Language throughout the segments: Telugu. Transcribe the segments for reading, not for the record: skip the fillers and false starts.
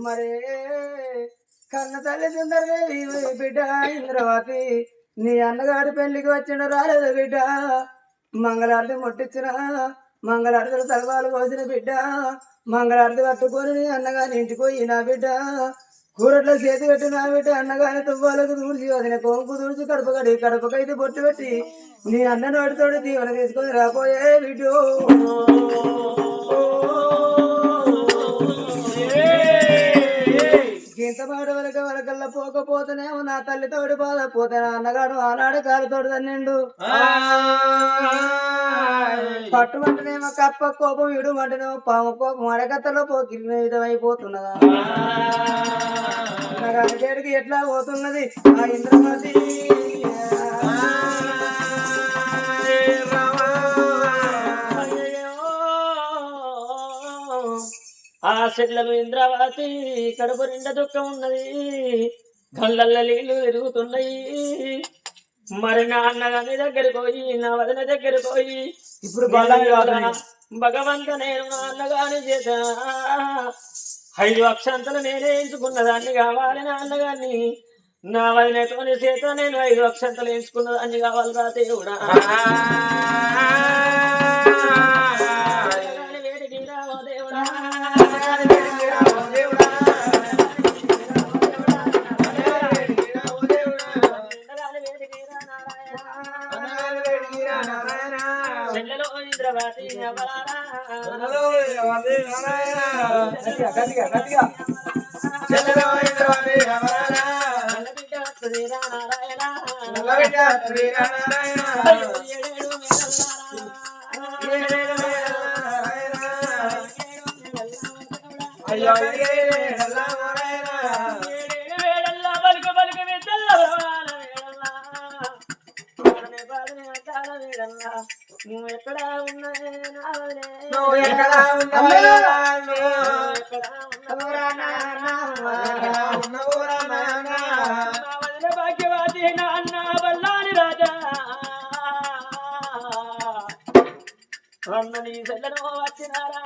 మరే కన్న తల్లి సుందరదేవి బిడ్డ ఇంద్రవతి నీ అన్నగారి పెళ్లికి వచ్చిన రాలేదు బిడ్డ మంగళారతి ముట్టించిన మంగళారతులు తలవాలు పోసిన బిడ్డ మంగళారతి కట్టుకొని నీ అన్నగారి ఇంటికి పోయి నా బిడ్డ కూరట్లో చేతి పెట్టి నా బిడ్డ అన్నగారి తువ్వాలకు దూడిచి వదిన కోంకు దూడిచి కడపకైతే బొట్టు పెట్టి నీ అన్న నోటితోటి దీవెన తీసుకొని రాపోయే బిడ్డో ఇంత మాట వరకల్లా పోకపోతేనేమో నా తల్లితోడి బాధపోతే నా అన్నగాడు ఆనాడు కాలుతోడు తన్నిండు పట్టుమంటేనేమో కప్ప కోపం ఇడు మంటేనేమో పాము కోపం అడగత్తలో పోకిరి విధమైపోతున్నదా అన్నగారికి ఎట్లా పోతున్నది ఆ ఇంద్రమతి ఆ చెట్లకు ఇంద్రావతి కడుపు నిండా దుఃఖం ఉన్నది కళ్ళల్లో నీళ్లు తిరుగుతున్నాయి మరి నా అన్నగాని దగ్గరికి పోయి నా వదిన దగ్గరికి పోయి ఇప్పుడు భగవంత నేను నా అన్నగాని చేత 5 అక్షంతలు నేనే ఎంచుకున్నదాన్ని కావాలి నా అన్నగాన్ని నా వదినతోని చేత నేను 5 అక్షంతలు ఎంచుకున్నదాన్ని కావాలి రా దేవుడా వేడికి రావో దేవుడా నువ్వు ఎక్కడా ఉన్నాయి భాగ్యవాది నాన్న బల్లాని రాజా అన్న నీ సెల్లను వచ్చినారా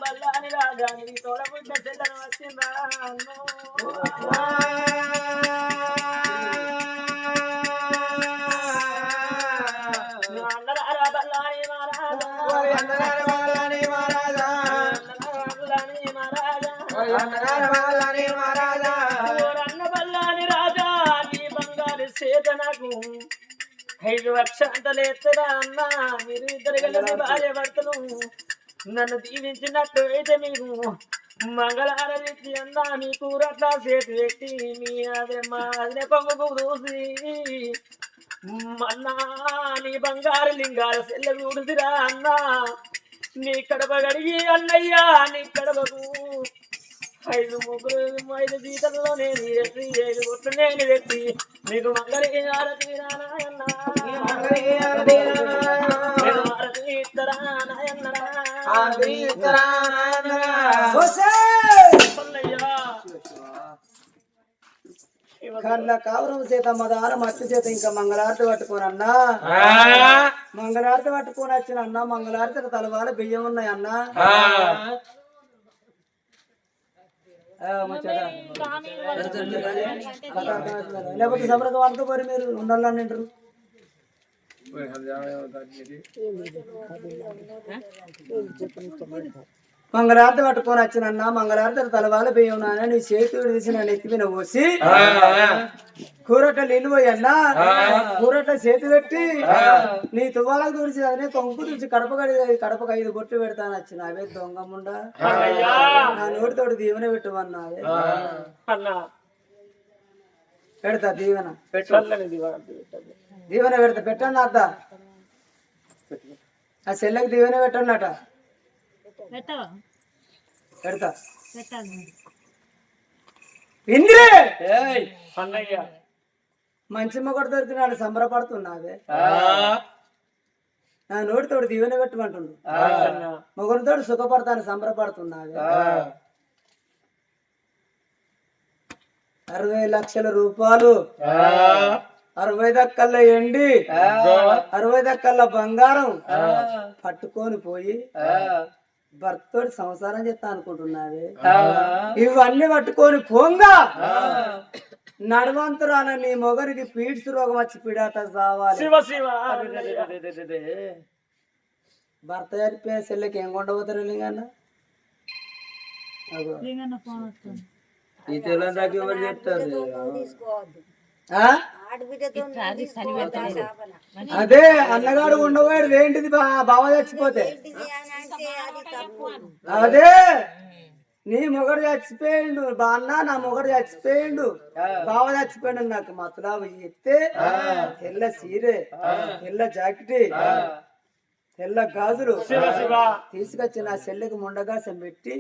బల్లాని రాజా నీ తోడబుడ్డ సెల్లను వచ్చిందా అన్న బల్లాని రాజా నీ బంగారు సేదనకు 5 అక్షంతలు ఎత్తరా అన్నా మీరు ఇద్దరు కలిసి భార్య భర్తలు నన్ను దీవించినట్టు అయితే మీకు మంగళారతి అన్నా మీ కూరట్లా చేతి పెట్టి మీ అదే మా అదినే పొంగుకు చూసి అన్నా నీ బంగారు లింగాల సెల్ల కూడుదిరా అన్నా నీ కడప గడిగి అన్నయ్యా నీ కడపకు 5 ముగ్గురు 5 జీతంలో నేను ఎత్తి 5 కొట్లు నేను ఎత్తి మీకు మంగళ ఆరతి నాయన్న ఇస్తారా నాయన్నరా కళ్ళ కావరం చేత మదార మట్టి చేత ఇంకా మంగళారతి పట్టుకోని అన్నా మంగళారతి పట్టుకొని వచ్చిన అన్న మంగళారతి తలవాల బియ్యం ఉన్నాయి అన్న లేకపోతే సమరక వాళ్ళతో పోయి మీరు ఉండాలని అంటారు మంగళారతి పట్టుకొని వచ్చినన్నా మంగళారతి తలవాల బియ్యం నాన్న నీ చేతుడు తీసి నన్ను ఎత్తిపోయిన పోసి కూరట నీళ్ళు పోయన్నా కూరట చేతి పెట్టి నీ తువ్వాలకు తుడిచి అదే కొంకు తుడిచి కడపకు 5 బొట్టు పెడతాను వచ్చిన అవే దొంగముండా నా నోటితోటి దీవెన పెట్టమన్నావే పెడతా దీవెన దీవెన పెడతా పెట్టండి అద్ద ఆ చెల్లెకి దీవెన పెట్టన్నట పెడతా ఇంద్రే మంచి మొగడు దొరికినాడు సంబరపడుతున్నావే నా నోటితోడు దీవెన పెట్టమంటుండు మొగడితోడు సుఖపడతాను సంబరపడుతున్నావే 60 లక్షల రూపాయలు 60 దక్కల ఎండి 60 దక్కల బంగారం పట్టుకొని పోయి భర్తోడి సంసారం చేస్తా అనుకుంటున్నావే ఇవన్నీ పట్టుకొని పోంగా నడవంతురాన నీ మొగరికి పీడ్స్ రోగం వచ్చి పిడాట చావాలి శివ శివ భర్త చనిపోయిన సెల్లకి ఏం కొండపోతారు లింగన్న ఈ తెలంగాణకి ఎవరు చెప్తారు ఆ? అదే అన్నగాడు ఉండబోయాడు ఏంటిది బావ చచ్చిపోతే అదే నీ మొగడు చచ్చిపోయిండు అన్న నా మొగడు చచ్చిపోయిండు బావ చచ్చిపోయిండు నాకు మతలావు ఎత్తే తెల్ల సీరే తెల్ల జాకెట్ తెల్ల గాజులు తీసుకొచ్చి నా చెల్లెకి ముండగాసం పెట్టి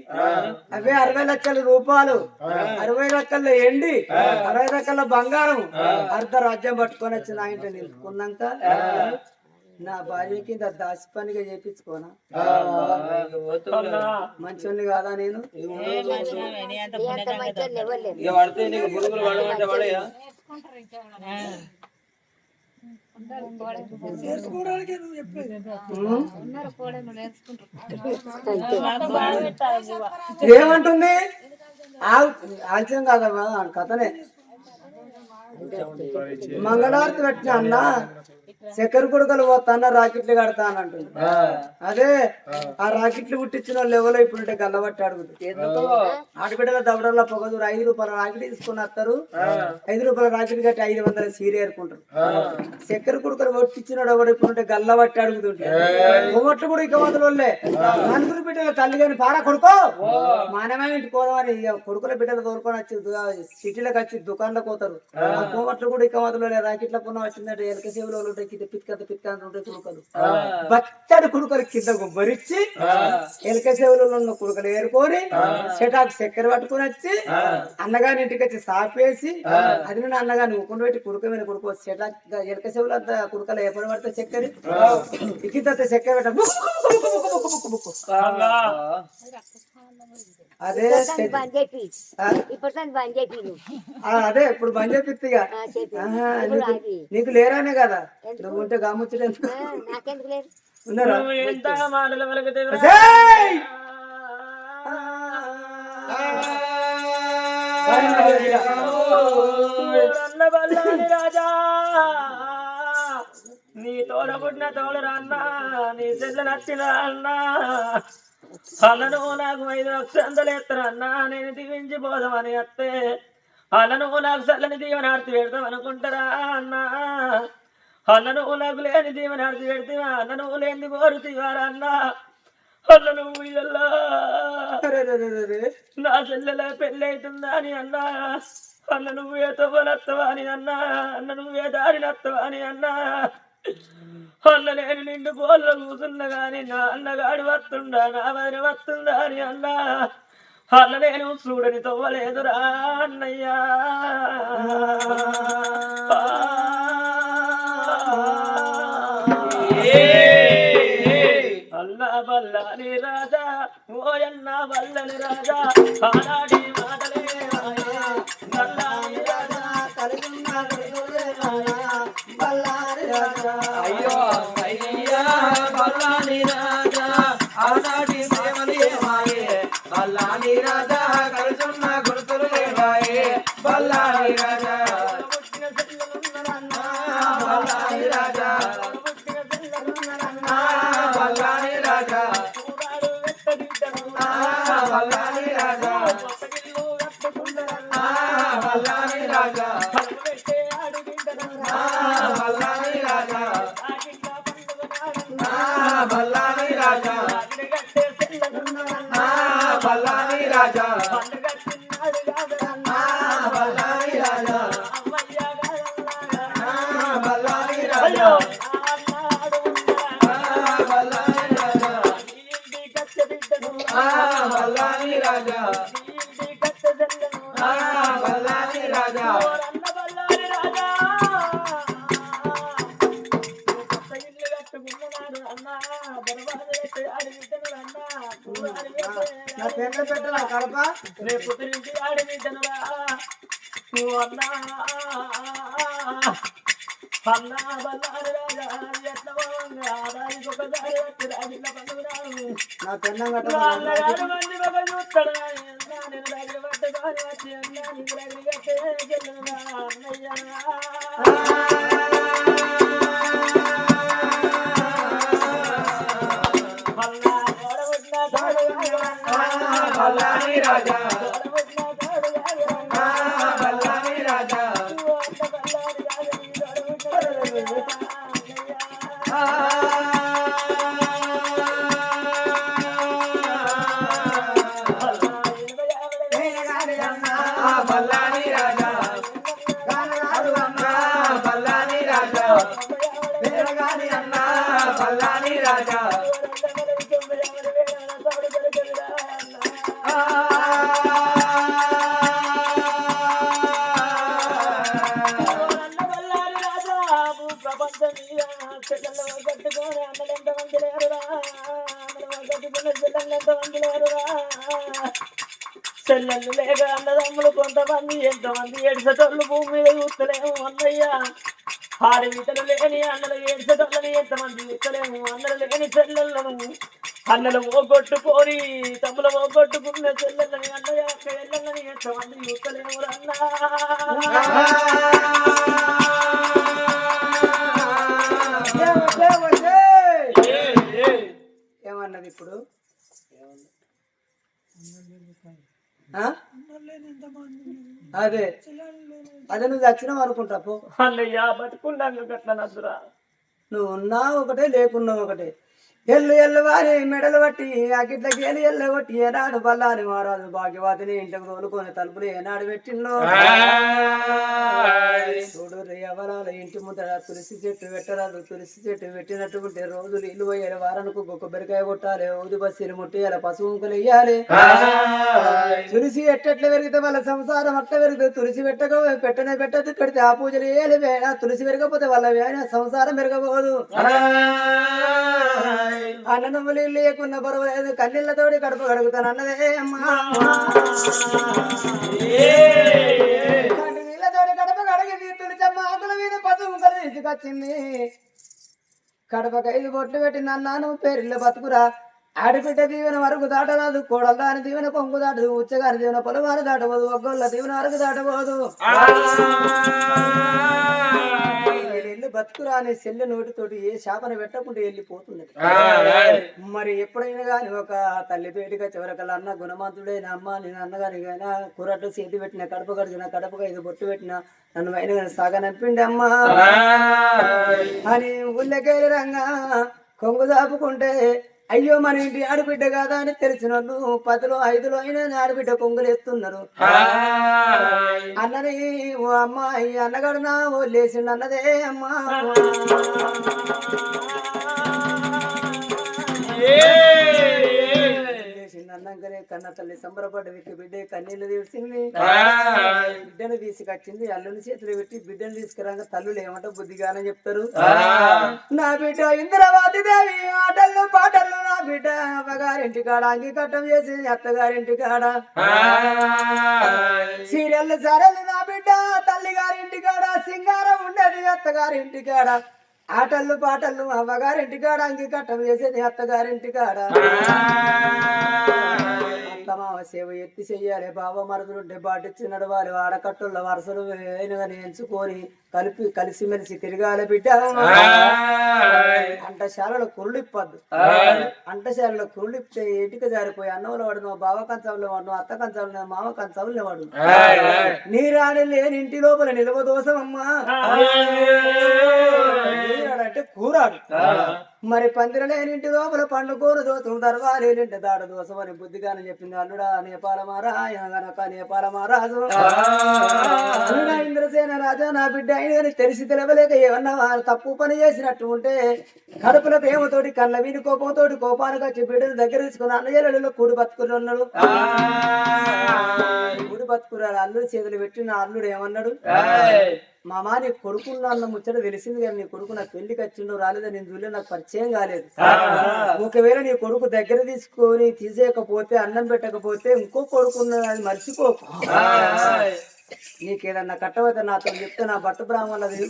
అవే 60 లక్షల రూపాయలు 60 లక్షల ఎండి 60 లక్షల బంగారం అర్ధ రాజ్యం పట్టుకొని వచ్చి నా ఇంట్లో నిలుపుకున్నాక నా భార్యకి దాసి పనిగా చేపించుకోనా మంచోని కాదా నేను ఏమంటుంది ఆలస్యం కాదమ్మా కథనే మంగళారతి పెట్టిన అన్న చక్కెర కొడుకలు పోతాన్న రాకెట్లు కడతానంటుంది అదే ఆ రాకెట్లు పుట్టించిన వాళ్ళు ఎవరో ఇప్పుడు గల్లబట్టి అడుగుతుంది ఆడబిడ్డల దవడల్లో పొగదూరు 5 రూపాయల రాకెట్ తీసుకుని వస్తారు 5 రూపాయల రాకెట్ కట్టి 500 సీరే ఏరుకుంటారు చక్కెర కొడుకలు పుట్టించినాడు ఎవడు ఇప్పుడు గల్లబట్టి అడుగుతుంటే ఒట్లు కూడా ఇక వదలే నలుగురు బిడ్డల తల్లి గాని పారా కొడుకో మానమే ఇంటికి పోదామని కొడుకుల బిడ్డలు తోలుకొని వచ్చి సిటీలోకి వచ్చి దుకాణంలోకి పోతారు ఆ కోమట్లు కూడా ఇక వదలలే రాకెట్ల పున్న వచ్చిందంటే ఎలక సేవలు ఉంటాయి పిత్కంత ఉంటాయి కుడుకలు బచ్చడి కుడుకలు కింద గుబ్బరిచ్చి ఎలక సేవలలో ఉన్న కుడుకలు ఏరుకొని చెటాకు చక్కెర పట్టుకుని వచ్చి అన్నగాని ఇంటికి వచ్చి సాపేసి అది నేను అన్నగాని ఉకుండా పెట్టి కుడుక మీద కుడుకో చెటాక్ ఎలక సేవలు అంతా కుడుకలు ఎప్పుడు పడితే చక్కెర ఇక్కింత చక్కెర పెట్ట అదే అదే ఇప్పుడు బంద్ చేపిగా నీకు లేరానే కదా నువ్వు ఉంటే గాముచ్చుడే ఎంత మాటలు వెలగతే రాజా నీ తోడబుట్టిన తోడరా అన్నా నీ చెల్లె నచ్చిన అన్నా అన్నను నాకు 5 అక్షంతలు ఎత్తరన్నా నేను దీవించి పోదామని అత్తే అన్నను నాకు చల్లని దీవెనార్తి పెడతాం అనుకుంటారా అన్నా అన్నను నాకు లేని దీవెనార్తి పెడితే అన్నను లేని కోరుతీవారా అన్నా అన్న నువ్వు ఇలా నా చెల్లెల పెళ్ళి అవుతుందా అని అన్నా అన్న నువ్వు ఏ తవ్వనత్తవా అని అన్నా అన్న నువ్వు ఏ దారినత్తవా అని అన్నా అన్న నేను నిండు కోళ్ళ కూతున్నా గాని నా అన్నగాడు వస్తుండా నా వదిన వస్తుందా అని అన్నా అన్న నేను చూడని తవ్వలేదురా అన్నయ్యా అల్లా బల్లని రాజా ఓయన్న బల్లని రాజా ఆనాటి మాటలే నల్లాని రాజా అయ్యో అయ్యా బల్లాని రాజా ఆనాటి ప్రేమలే మాయే బల్లాని రాజా కలుసున్న గుర్తులు లేవాయే బల్లాని రాజా బల్లాని రాజా బల్లాని రాజా బల్లాని రాజా బల్లాని రాజా బల్లాని రాజా బల్లాని రాజా బల్లాని రాజా బల్లాని రాజా బల్లాని రాజా బల్లాని రాజా బల్లాని రాజా నా పెద్ద పెట్టరా కడప రేపు పుట్టినింటి ఆడి బిడ్డనురా అన్నా అన్నా బల్లారి రాజా ఎట్లా ఆదానికి ఒకసారి వచ్చి రాజిల్ల పండుగ నా పెన్నం అన్నగారు మంది ఒక చూస్తాడు కానీ అన్నా నేను దగ్గర పట్టుకొని వచ్చి అన్నా నీకు దగ్గర కట్టే అన్నయ్య బల్లారి రాజా బల్లారి రాజా బల్లారి రాజా గానగాడు అన్న బల్లారి రాజా వేరగాని అన్న బల్లారి రాజా చెల్లెళ్ళు లేక అన్నదమ్ములు కొంతమంది ఎంతమంది ఏడ్చటోళ్ళు భూమి మీద చూస్తలేము అన్నయ్య ఆడబిడ్డలు లేని అన్నలు ఏడ్చటోళ్ళని ఎంతమంది చూస్తలేము అన్నలు లేని చెల్లెళ్ళను అన్నలు ఓగొట్టుకోరి తమ్ములు ఓగొట్టుకున్న చెల్లెళ్ళని అన్నయ్య చెల్లెళ్ళని ఎంతమంది చూస్తలేము అన్నా ఏమన్నది ఇప్పుడు అదే అదే నువ్వు చచ్చినావు అనుకుంటా పో అన్నయ్య బతుకుండాను గట్ల నద్దురా నువ్వు ఉన్నావు ఒకటే లేకున్నావు ఒకటే ఎల్లు ఎల్లు వారి మెడలు బట్టి అకిట్లకి ఎల్లు ఎల్లు కొట్టి ఏనాడు బల్లాని మహారాజు భాగ్యవాతిని ఇంటికి తోలుకొని తలుపులు ఏనాడు పెట్టిందో చూడు ఎవరాల ఇంటి ముందర తులసి చెట్టు పెట్టరాదు తులసి చెట్టు పెట్టినట్టుకుంటే రోజులు ఇల్లు పోయాలి వారానికి కొబ్బరికాయ కొట్టాలి ఊది బస్సీలు ముట్టేయాలి పసుపు ముక్కలు వేయాలి తులసి ఎట్టెట్ల పెరిగితే వాళ్ళ సంసారం అట్లా పెరిగితే తులసి పెట్టనే పెట్టదు పెడితే ఆ పూజలు వేయాలి తులసి పెరగకపోతే వాళ్ళ సంసారం పెరగబోదు అన్నదమ్ములు లేకున్న పర్వాలేదు కన్నీళ్లతోటి కడుపు కడుగుతాను అన్నదే అమ్మా నీళ్ళతోటి కడుపు కడిగి తులిచమ్మ ఆకుల మీద పసుపు తీసుకొచ్చింది కడప 5 బొట్లు పెట్టింది అన్నాను పేరిల్ల బతుకురా ఆడిపిట్ట దీవెన వరకు దాటరాదు కోడల దాని దీవెన కొంగు దాటదు ఉచ్చగారి దీవెన పొలవారు దాటబోదు ఒగ్గోళ్ళ దీవెన వరకు దాటబోదు ఎల్లు బతుకురా అనే సెల్లు నోటితోటి ఏ శాపన పెట్టకుండా వెళ్ళిపోతుంది మరి ఎప్పుడైనా గాని ఒక తల్లి పేటిగా చివరకల్లా అన్న గుణమంతుడైన అమ్మ నేను అన్నగారికైనా కూరట్లు చేతి పెట్టిన కడప కడిగిన కడపగా 5 బొట్టు పెట్టిన నన్ను అయిన సాగనంపిండి అమ్మా అని ఊళ్ళకెళ్ళి రంగా కొంగు దాపుకుంటే అయ్యో మన ఇంటి ఆడబిడ్డ కాదా అని తెలిసిన వాళ్ళు 10లో 5లో అయినా ఆడబిడ్డ కొంగులు ఎత్తున్నారు అన్నని ఓ అమ్మ ఈ అన్నగడనా ఓ లేచిండు అన్నదే అమ్మా అన్నంకనే కన్న తల్లి సంబరపడ్డ బిడ్డ కన్నీళ్ళు తీసింది బిడ్డను తీసుకొచ్చింది అల్లుని చేతులు పెట్టి బిడ్డను తీసుకురాక తల్లులు ఏమంటో బుద్ధిగానే చెప్తారు నా బిడ్డ ఇంద్రవతి దేవి ఆటల్లో పాటల్లో నా బిడ్డ అమ్మగారింటి కాడ అంగీకట్టం చేసి అత్తగారింటి కాడ సీరియల్ సరలు నా బిడ్డ తల్లి గారింటి కాడ సింగారం ఉండేది అత్తగారింటి కాడ ఆటళ్ళు పాటళ్ళు అవ్వగారింటి కాడ అంగీకట్టం చేసేది అత్తగారింటి కాడ అత్తమావ సేవ ఎత్తి చెయ్యాలి బావ మరుదులుంటే బాటిచ్చి నడవాలి ఆడకట్టుల వరుసలు వేనుగాని ఎంచుకొని కలిసిమెలిసి తిరగాలి బిడ్డ అంటశాలలో కురులిప్పద్దు అంటశాలలో కురులిప్తే ఇంటికి జారిపోయి అన్నంలో వాడు మా బావ కంచంలో వాడు అత్త కంచంలో మామ కంచంలో వాడు నీరాని లేని ఇంటి లోపల నిలవదోసమమ్మా అంటే కూరాడు మరి పందిర లేని ఇంటి లోపల పండుకోను దోసం దర్వాలేంటి దాడ దోసం అని బుద్ధిగానే చెప్పింది అల్లుడా నేపాల మహారాజు నేపాల మహారాజు ఇంద్రసేన రాజా నా బిడ్డ అయినని తెలిసి తెలవలేక ఏమన్నా తప్పు పని చేసినట్టు ఉంటే కడుపుల ప్రేమతోటి కళ్ళ వీని కోపంతోటి కోపానికి వచ్చి బిడ్డను దగ్గర తీసుకుని అన్నయ్యలలో కూడి బతుకులు ఉన్నాడు కూడి బతుకురాడు అల్లుడు చేతులు పెట్టిన అల్లుడు ఏమన్నాడు మామా నీ కొడుకున్న అన్న ముచ్చట తెలిసింది కానీ నీ కొడుకు నాకు పెళ్లికి వచ్చిండో రాలేదో నేను చూడలే నాకు పరిచయం కాలేదు ఒకవేళ నీ కొడుకు దగ్గర తీసుకొని తీసేయకపోతే అన్నం పెట్టకపోతే ఇంకో కొడుకున్న అది మర్చిపోకు నీకేదన్నా కట్టవద్ద నాతో చెప్తే నా భర్త బ్రాహ్మణులది